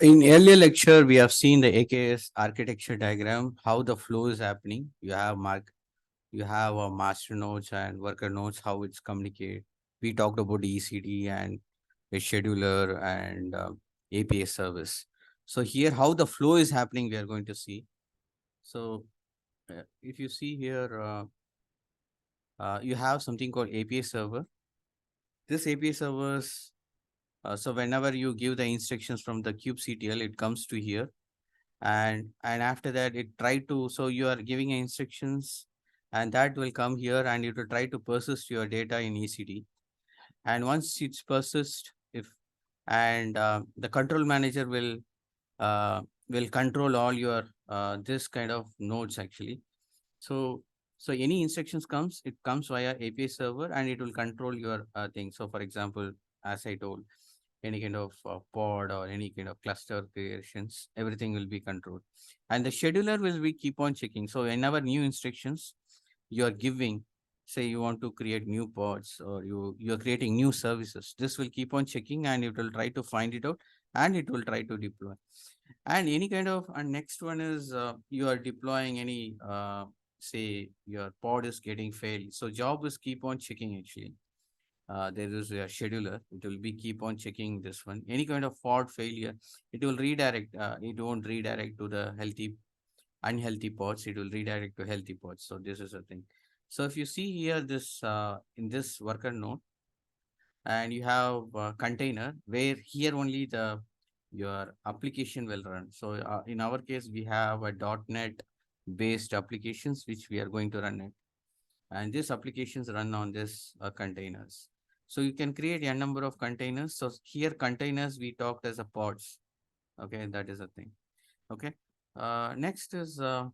In earlier lecture, we have seen the AKS architecture diagram, how the flow is happening. You have a master nodes and worker nodes, how it's communicate. We talked about the ECD and a scheduler and API service. So here, how the flow is happening, we are going to see. So if you see here, you have something called API server. This API servers, so whenever you give the instructions from the kubectl, it comes to here, and after that it try to, so you are giving instructions, and that will come here, and it will try to persist your data in ECD. And once it's persist, if and the control manager will control all your this kind of nodes actually. So so any instructions comes, it comes via API server, and it will control your thing. So for example, as I told, any kind of pod or any kind of cluster creations, everything will be controlled. And the scheduler will be keep on checking. So whenever new instructions you are giving, say you want to create new pods, or you're creating new services, this will keep on checking, and it will try to find it out, and it will try to deploy. And any kind of, and next one is you are deploying any say your pod is getting failed, so job is keep on checking actually. There is a scheduler, it will be keep on checking this one. Any kind of pod failure, it will redirect, it won't redirect to the healthy unhealthy pods, it will redirect to healthy pods. So this is a thing. So if you see here, this in this worker node, and you have a container where here only the your application will run. So in our case, we have a .NET based applications which we are going to run it, and these applications run on this containers. So you can create a number of containers. So here containers we talked as a pods. Okay, that is a thing. Okay. Next is we'll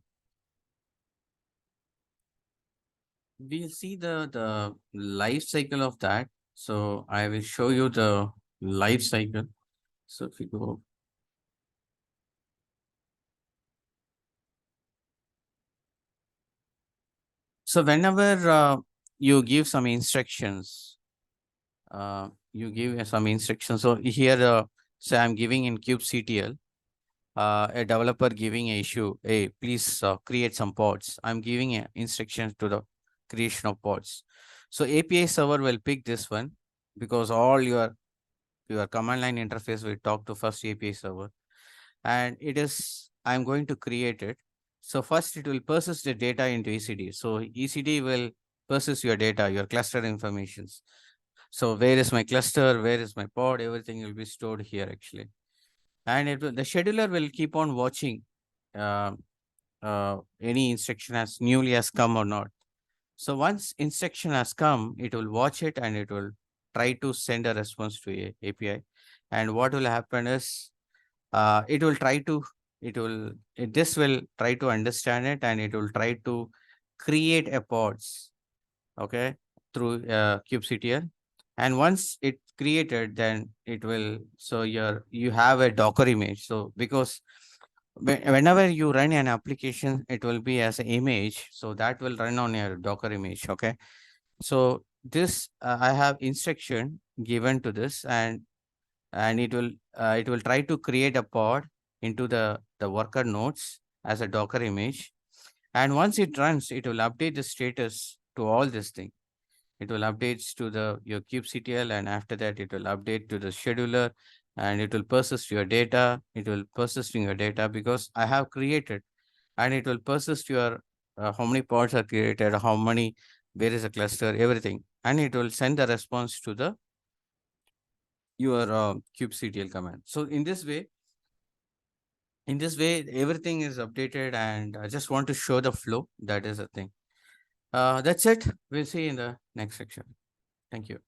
see the life cycle of that. So I will show you the life cycle. So if you go, so whenever you give some instructions, you give some instructions. So here, say I'm giving in kubectl, a developer giving a issue, hey, please create some pods. I'm giving instructions to the creation of pods. So API server will pick this one, because all your command line interface will talk to first API server, and it is, I'm going to create it. So first it will persist the data into ECD. So ECD will persist your data, your cluster informations. So where is my cluster? Where is my pod? Everything will be stored here actually. And the scheduler will keep on watching uh, any instruction has newly has come or not. So once instruction has come, it will watch it, and it will try to send a response to a API. And what will happen is it will try to, this will try to understand it, and it will try to create a pods, okay, through kubectl. And once it created, then it will, so you have a Docker image. So because whenever you run an application, it will be as an image, so that will run on your Docker image. Okay. So this I have instruction given to this, and it will try to create a pod into the worker nodes as a Docker image. And once it runs, it will update the status to all this thing. It will updates to the your kubectl, and after that it will update to the scheduler, and it will persist your data. It will persisting your data because I have created, and it will persist your how many pods are created, how many, where is a cluster, everything, and it will send the response to the your kubectl command. So in this way, everything is updated, and I just want to show the flow. That is the thing. That's it. We'll see in the next section. Thank you.